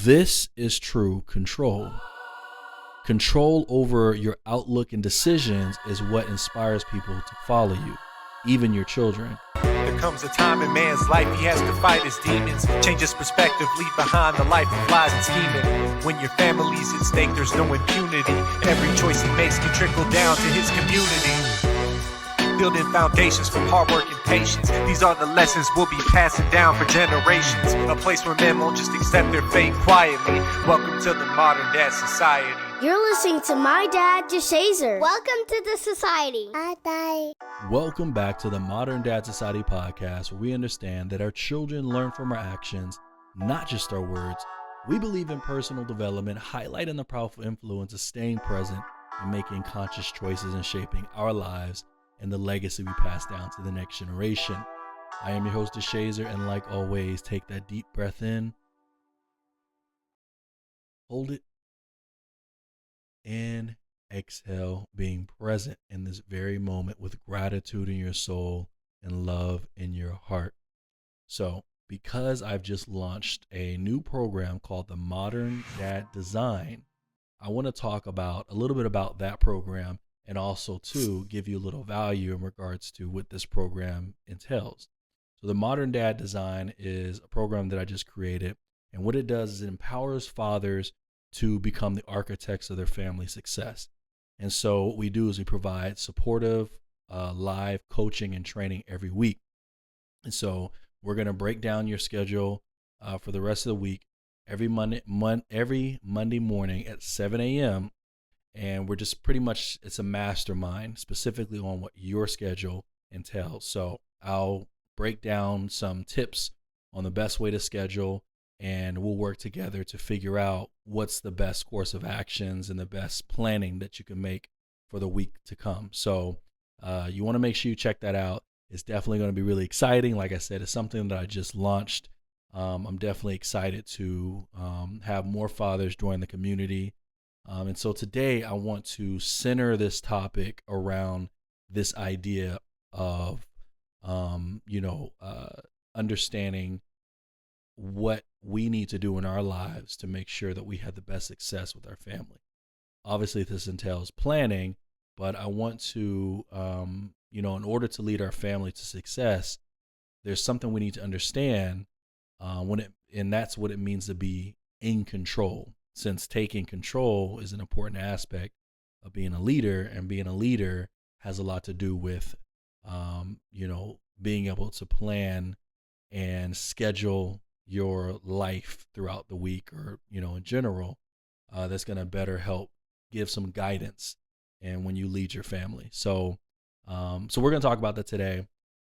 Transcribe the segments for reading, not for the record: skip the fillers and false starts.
This is true control. Control over your outlook and decisions is what inspires people to follow you, even your children. There comes a time in man's life he has to fight his demons, change his perspective, leave behind the life of lies and scheming. When your family's at stake, there's no impunity. Every choice he makes can trickle down to his community. Building foundations from hard work and patience. These are the lessons we'll be passing down for generations. A place where men won't just accept their fate quietly. Welcome to the modern dad society. You're listening to My Dad, Jashazer. Welcome to the society. Bye. Welcome back to the Modern Dad Society podcast, where we understand that our children learn from our actions, not just our words. We believe in personal development, highlighting the powerful influence of staying present and making conscious choices and shaping our lives and the legacy we pass down to the next generation. I am your host, Jashazer, and like always, take that deep breath in, hold it, and exhale, being present in this very moment with gratitude in your soul and love in your heart. So, because I've just launched a new program called the Modern Dad Design, I want to talk about a little bit about that program and also to give you a little value in regards to what this program entails. So the Modern Dad Design is a program that I just created, and what it does is it empowers fathers to become the architects of their family success. And so what we do is we provide supportive live coaching and training every week. And so we're going to break down your schedule for the rest of the week every Monday morning at 7 a.m. And we're just pretty much, it's a mastermind specifically on what your schedule entails. So I'll break down some tips on the best way to schedule, and we'll work together to figure out what's the best course of actions and the best planning that you can make for the week to come. So you want to make sure you check that out. It's definitely going to be really exciting. Like I said, it's something that I just launched. I'm definitely excited to have more fathers join the community. And so today I want to center this topic around this idea of, understanding what we need to do in our lives to make sure that we have the best success with our family. Obviously, this entails planning, but I want to, in order to lead our family to success, there's something we need to understand and that's what it means to be in control. Since taking control is an important aspect of being a leader, and being a leader has a lot to do with, being able to plan and schedule your life throughout the week, or, in general, that's going to better help give some guidance and when you lead your family. So we're going to talk about that today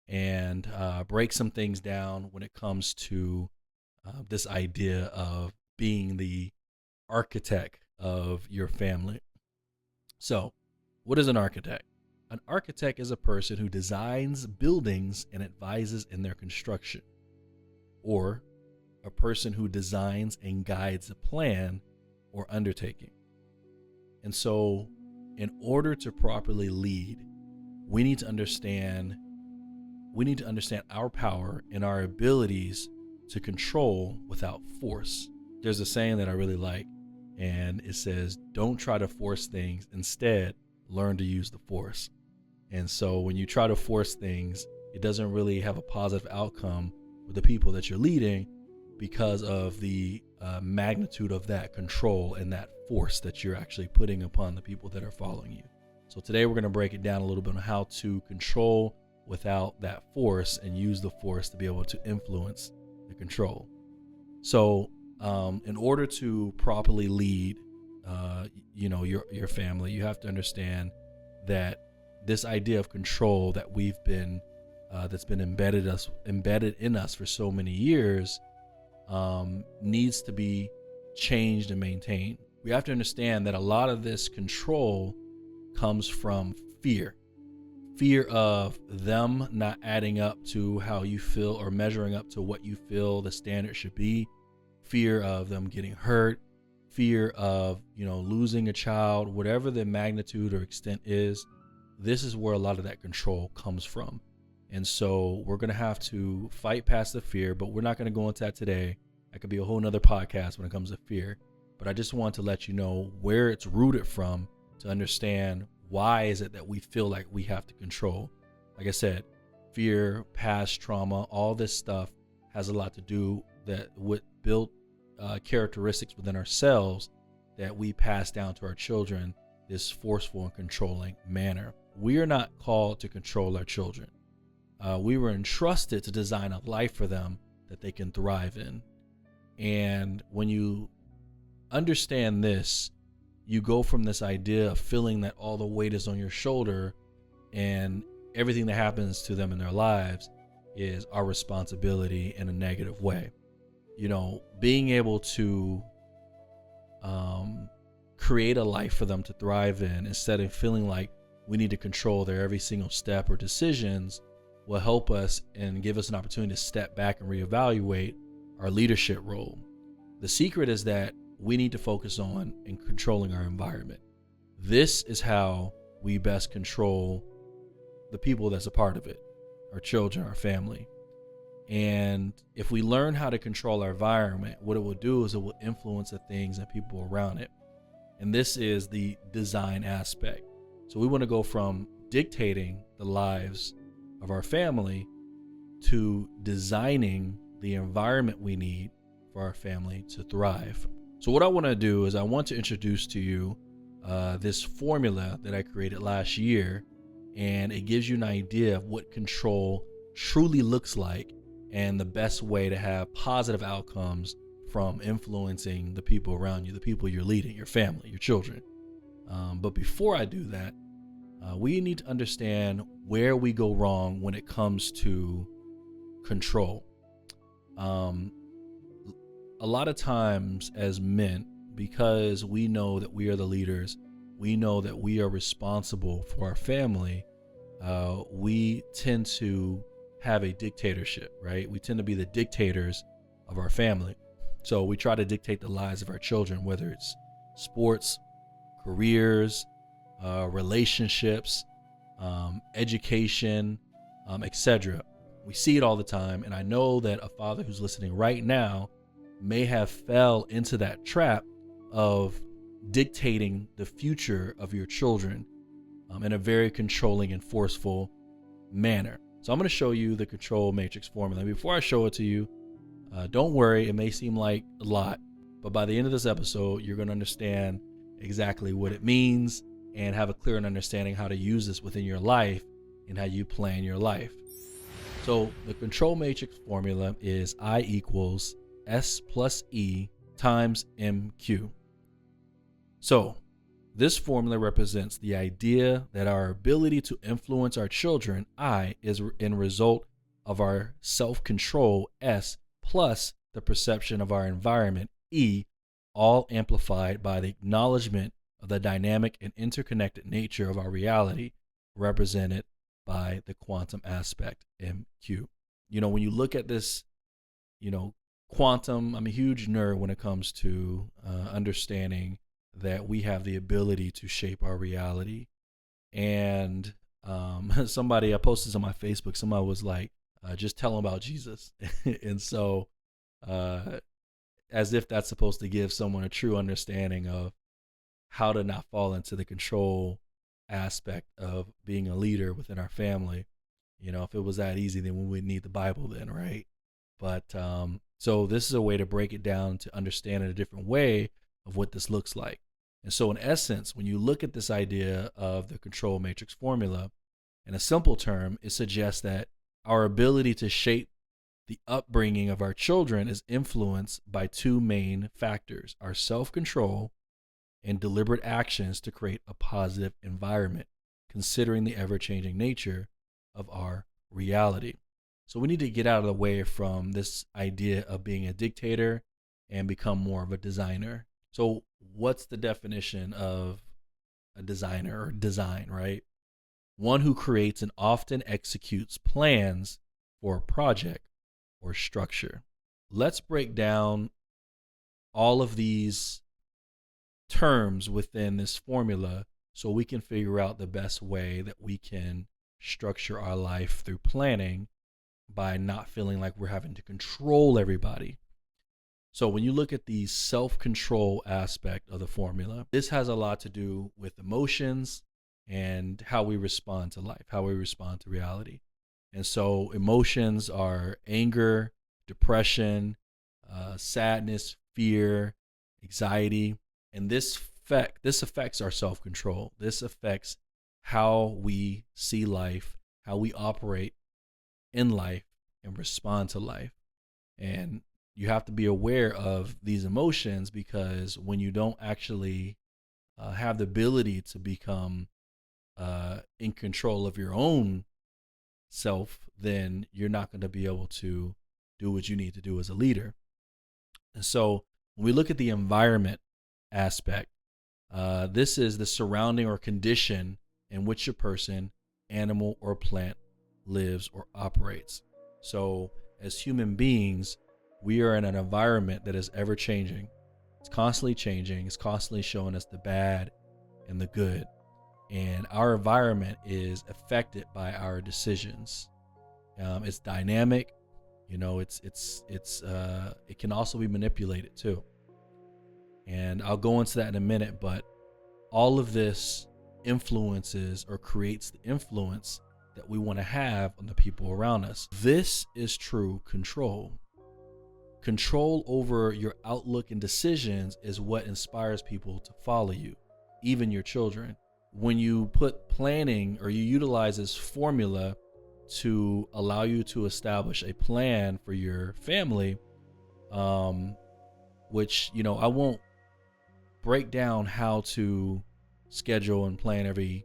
and break some things down when it comes to this idea of being the architect of your family. So, what is an architect? An architect is a person who designs buildings and advises in their construction, or a person who designs and guides a plan or undertaking. And so, in order to properly lead, we need to understand our power and our abilities to control without force. There's a saying that I really like, and it says, don't try to force things. Instead, learn to use the force. And so when you try to force things, it doesn't really have a positive outcome with the people that you're leading because of the magnitude of that control and that force that you're actually putting upon the people that are following you. So today we're going to break it down a little bit on how to control without that force and use the force to be able to influence the control. So in order to properly lead, your family, you have to understand that this idea of control that that's been embedded in us for so many years, needs to be changed and maintained. We have to understand that a lot of this control comes from fear of them not adding up to how you feel or measuring up to what you feel the standard should be. Fear of them getting hurt, fear of, losing a child, whatever the magnitude or extent is. This is where a lot of that control comes from. And so we're going to have to fight past the fear, but we're not going to go into that today. That could be a whole nother podcast when it comes to fear. But I just want to let you know where it's rooted from to understand why is it that we feel like we have to control. Like I said, fear, past trauma, all this stuff has a lot to do that with built characteristics within ourselves that we pass down to our children, this forceful and controlling manner. We are not called to control our children. We were entrusted to design a life for them that they can thrive in. And when you understand this, you go from this idea of feeling that all the weight is on your shoulder and everything that happens to them in their lives is our responsibility in a negative way. You know, being able to create a life for them to thrive in instead of feeling like we need to control their every single step or decisions will help us and give us an opportunity to step back and reevaluate our leadership role. The secret is that we need to focus on and controlling our environment. This is how we best control the people that's a part of it, our children, our family. And if we learn how to control our environment, what it will do is it will influence the things and people around it. And this is the design aspect. So we want to go from dictating the lives of our family to designing the environment we need for our family to thrive. So what I want to do is I want to introduce to you this formula that I created last year, and it gives you an idea of what control truly looks like and the best way to have positive outcomes from influencing the people around you, the people you're leading, your family, your children. But before I do that, we need to understand where we go wrong when it comes to control. A lot of times as men, because we know that we are the leaders, we know that we are responsible for our family, we tend to have a dictatorship, right? We tend to be the dictators of our family. So we try to dictate the lives of our children, whether it's sports, careers, relationships, education, etc. We see it all the time. And I know that a father who's listening right now may have fell into that trap of dictating the future of your children in a very controlling and forceful manner. So I'm going to show you the control matrix formula. Before I show it to you, don't worry, it may seem like a lot, but by the end of this episode, you're going to understand exactly what it means and have a clear understanding how to use this within your life and how you plan your life. So the control matrix formula is I equals S plus E times MQ. So this formula represents the idea that our ability to influence our children, I, is in result of our self-control, S, plus the perception of our environment, E, all amplified by the acknowledgement of the dynamic and interconnected nature of our reality, represented by the quantum aspect, MQ. You know, when you look at this, quantum, I'm a huge nerd when it comes to understanding that we have the ability to shape our reality. And somebody, I posted on my Facebook, somebody was like, just tell them about Jesus. And so as if that's supposed to give someone a true understanding of how to not fall into the control aspect of being a leader within our family. If it was that easy, then we wouldn't need the Bible then, right? But so this is a way to break it down to understand in a different way of what this looks like. And so in essence, when you look at this idea of the control matrix formula, in a simple term, it suggests that our ability to shape the upbringing of our children is influenced by two main factors: our self-control and deliberate actions to create a positive environment, considering the ever-changing nature of our reality. So we need to get out of the way from this idea of being a dictator and become more of a designer. So what's the definition of a designer or design, right? One who creates and often executes plans for a project or structure. Let's break down all of these terms within this formula so we can figure out the best way that we can structure our life through planning by not feeling like we're having to control everybody. So when you look at the self-control aspect of the formula, this has a lot to do with emotions and how we respond to life, how we respond to reality. And so emotions are anger, depression, sadness, fear, anxiety, and this affects our self-control. This affects how we see life, how we operate in life and respond to life. And you have to be aware of these emotions, because when you don't actually have the ability to become in control of your own self, then you're not going to be able to do what you need to do as a leader. And so when we look at the environment aspect, this is the surrounding or condition in which a person, animal, or plant lives or operates. So as human beings, we are in an environment that is ever changing. It's constantly changing. It's constantly showing us the bad and the good. And our environment is affected by our decisions. It's dynamic. It can also be manipulated too. And I'll go into that in a minute, but all of this influences or creates the influence that we want to have on the people around us. This is true control. Control over your outlook and decisions is what inspires people to follow you, even your children. When you put planning, or you utilize this formula to allow you to establish a plan for your family, which, I won't break down how to schedule and plan every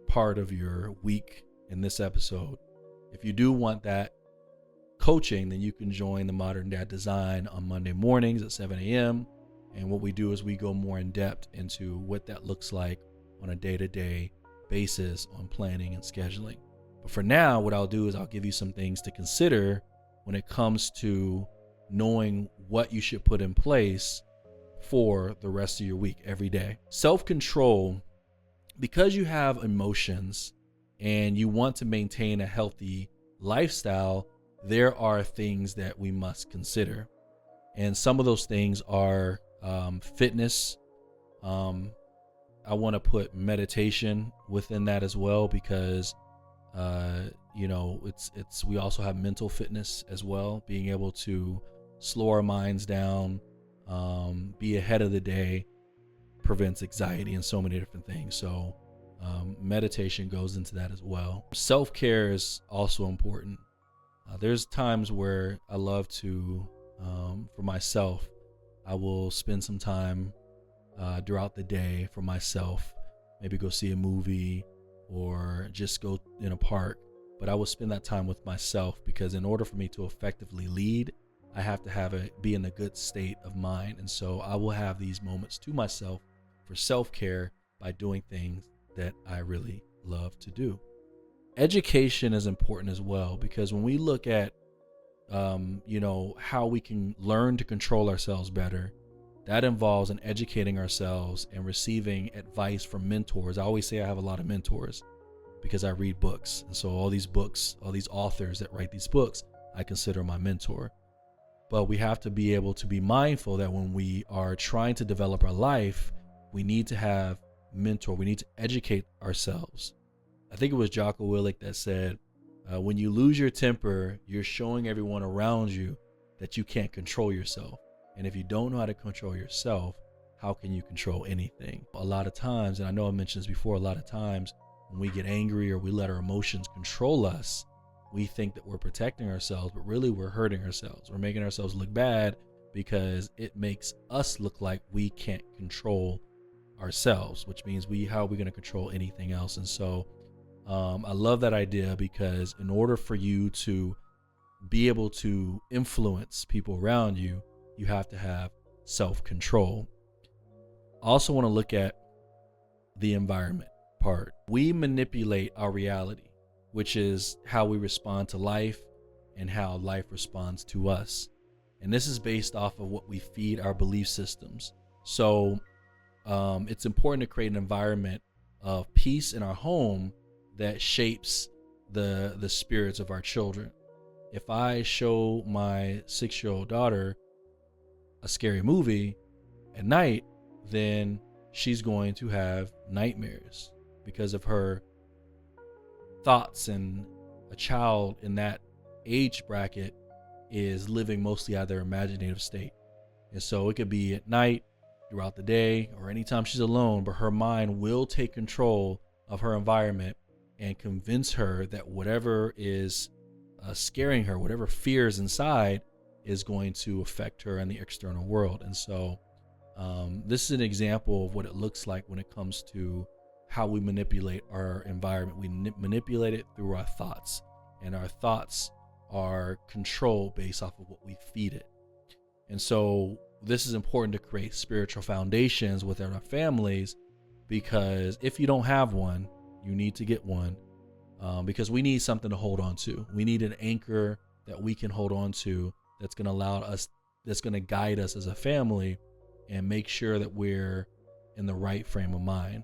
part of your week in this episode. If you do want that coaching, then you can join the Modern Dad Design on Monday mornings at 7 a.m. And what we do is we go more in depth into what that looks like on a day-to-day basis on planning and scheduling. But for now, what I'll do is I'll give you some things to consider when it comes to knowing what you should put in place for the rest of your week every day. Self-control, because you have emotions and you want to maintain a healthy lifestyle, there are things that we must consider. And some of those things are fitness. I want to put meditation within that as well, because we also have mental fitness as well, being able to slow our minds down, be ahead of the day, prevents anxiety and so many different things. So meditation goes into that as well. Self-care is also important. There's times where I love to, for myself, I will spend some time throughout the day for myself, maybe go see a movie or just go in a park. But I will spend that time with myself, because in order for me to effectively lead, I have to be in a good state of mind. And so I will have these moments to myself for self-care by doing things that I really love to do. Education is important as well, because when we look at, how we can learn to control ourselves better, that involves in educating ourselves and receiving advice from mentors. I always say I have a lot of mentors because I read books. And so all these books, all these authors that write these books, I consider my mentor. But we have to be able to be mindful that when we are trying to develop our life, we need to have mentor. We need to educate ourselves. I think it was Jocko Willink that said, when you lose your temper, you're showing everyone around you that you can't control yourself. And if you don't know how to control yourself, how can you control anything? A lot of times, and I know I mentioned this before, a lot of times when we get angry or we let our emotions control us, we think that we're protecting ourselves, but really we're hurting ourselves. We're making ourselves look bad because it makes us look like we can't control ourselves, which means how are we going to control anything else? And so I love that idea, because in order for you to be able to influence people around you, you have to have self-control. I also want to look at the environment part. We manipulate our reality, which is how we respond to life and how life responds to us. And this is based off of what we feed our belief systems. So it's important to create an environment of peace in our home that shapes the spirits of our children. If I show my 6-year-old daughter a scary movie at night, then she's going to have nightmares because of her thoughts. And a child in that age bracket is living mostly out of their imaginative state. And so it could be at night, throughout the day, or anytime she's alone, but her mind will take control of her environment and convince her that whatever is scaring her, whatever fears inside, is going to affect her in the external world. And so this is an example of what it looks like when it comes to how we manipulate our environment. We manipulate it through our thoughts, and our thoughts are controlled based off of what we feed it. And so this is important to create spiritual foundations within our families, because if you don't have one, you need to get one, because we need something to hold on to. We need an anchor that we can hold on to that's going to allow us, that's going to guide us as a family and make sure that we're in the right frame of mind,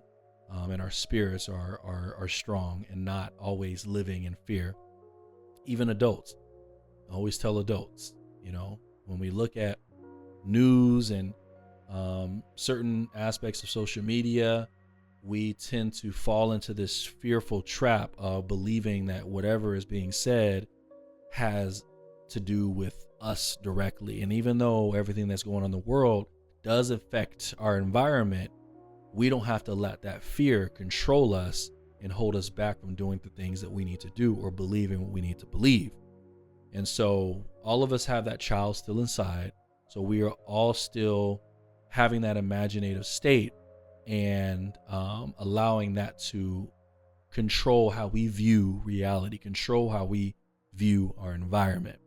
and our spirits are strong and not always living in fear. Even adults, I always tell adults, when we look at news and certain aspects of social media, we tend to fall into this fearful trap of believing that whatever is being said has to do with us directly. And even though everything that's going on in the world does affect our environment, we don't have to let that fear control us and hold us back from doing the things that we need to do or believing what we need to believe. And so all of us have that child still inside. So we are all still having that imaginative state and allowing that to control how we view reality, control how we view our environment.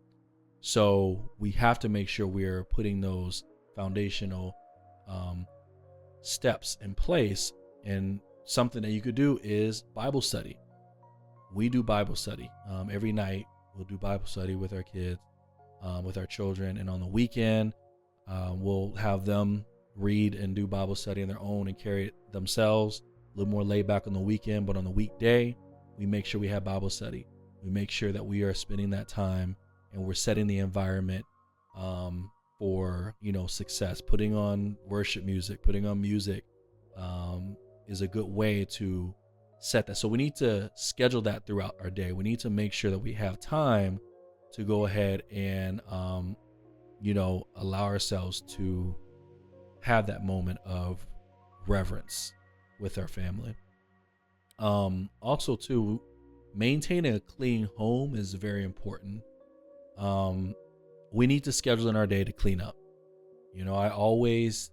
So we have to make sure we're putting those foundational steps in place. And something that you could do is Bible study. We do Bible study every night. We'll do Bible study with our kids, with our children. And on the weekend, we'll have them read and do Bible study on their own and carry it themselves. A little more laid back on the weekend, but on the weekday, we make sure we have Bible study. We make sure that we are spending that time and we're setting the environment for success. Putting on worship music, putting on music is a good way to set that. So we need to schedule that throughout our day. We need to make sure that we have time to go ahead and allow ourselves to have that moment of reverence with our family. Also too, maintaining a clean home is very important. We need to schedule in our day to clean up. I always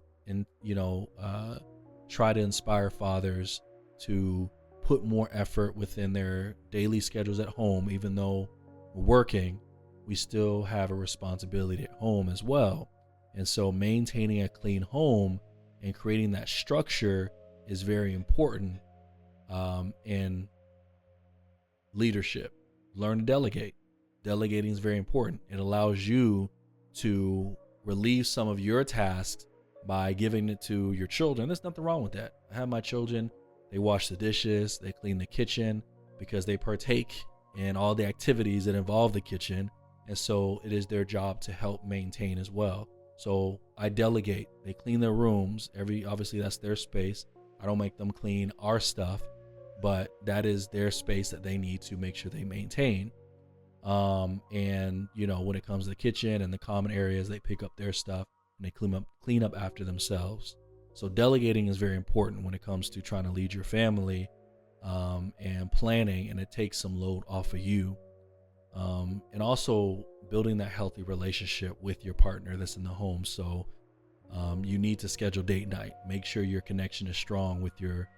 try to inspire fathers to put more effort within their daily schedules at home. Even though we're working, we still have a responsibility at home as well. And so maintaining a clean home and creating that structure is very important in leadership. Learn to delegate. Delegating is very important. It allows you to relieve some of your tasks by giving it to your children. There's nothing wrong with that. I have my children, they wash the dishes, they clean the kitchen, because they partake in all the activities that involve the kitchen. And so it is their job to help maintain as well. So I delegate. They clean their rooms. Obviously that's their space. I don't make them clean our stuff, but that is their space that they need to make sure they maintain. And when it comes to the kitchen and the common areas, they pick up their stuff and they clean up after themselves. So delegating is very important when it comes to trying to lead your family, and planning, and it takes some load off of you. And also building that healthy relationship with your partner that's in the home. So you need to schedule date night. Make sure your connection is strong with your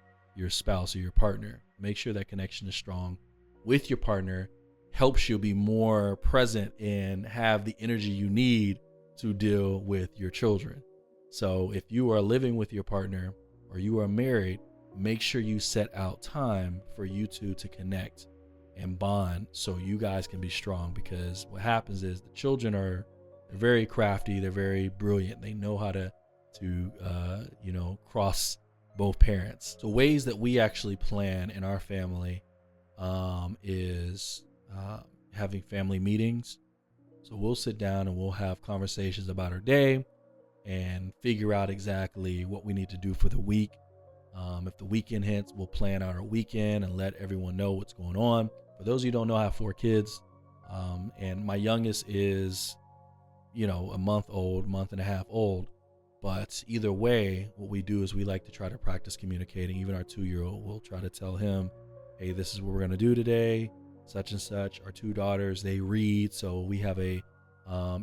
spouse or your partner. Make sure that connection is strong with your partner. Helps you be more present and have the energy you need to deal with your children. So if you are living with your partner or you are married, make sure you set out time for you two to connect and bond so you guys can be strong. Because what happens is the children they're very crafty, they're very brilliant. They know how to cross both parents. So ways that we actually plan in our family is having family meetings. So we'll sit down and we'll have conversations about our day. and figure out exactly what we need to do for the week. If the weekend hits, we'll plan out our weekend and let everyone know what's going on. For those of you who don't know, I have 4 kids, and my youngest is, a month and a half old. But either way, what we do is we like to try to practice communicating. Even our 2-year-old, we'll try to tell him, hey, this is what we're going to do today, such and such. Our 2 daughters, they read, so we have a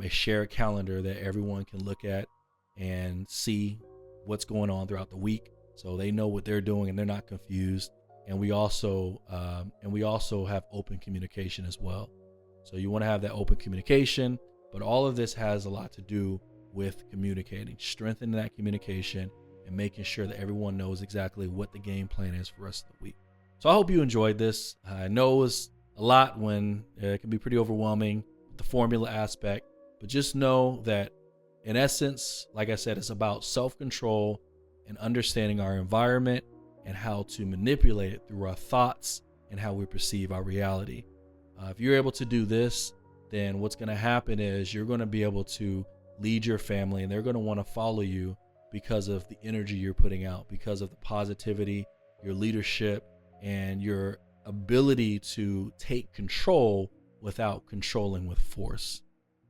shared calendar that everyone can look at and see what's going on throughout the week, so they know what they're doing and they're not confused. And we also have open communication as well. So you want to have that open communication, but all of this has a lot to do with communicating, strengthening that communication, and making sure that everyone knows exactly what the game plan is for the rest of the week. So I hope you enjoyed this. I know it was a lot when it can be pretty overwhelming with the formula aspect, but just know that in essence, like I said, it's about self-control and understanding our environment and how to manipulate it through our thoughts and how we perceive our reality. If you're able to do this, then what's going to happen is you're going to be able to lead your family, and they're going to want to follow you because of the energy you're putting out, because of the positivity, your leadership, and your ability to take control without controlling with force.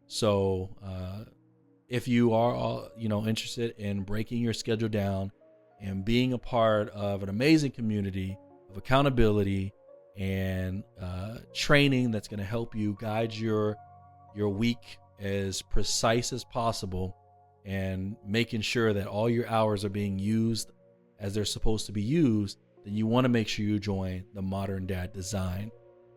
So if you are interested in breaking your schedule down and being a part of an amazing community of accountability and training that's going to help you guide your week as precise as possible, and making sure that all your hours are being used as they're supposed to be used, then you want to make sure you join the Modern Dad Design.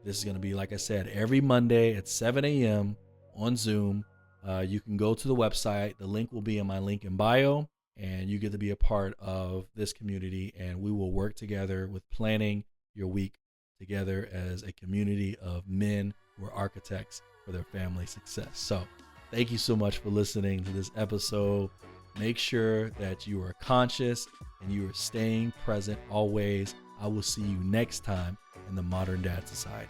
This is going to be, like I said, every Monday at 7 a.m. on Zoom. You can go to the website. The link will be in my link in bio, and you get to be a part of this community, and we will work together with planning your week together as a community of men who are architects for their family success. So thank you so much for listening to this episode. Make sure that you are conscious and you are staying present always. I will see you next time in the Modern Dad Society.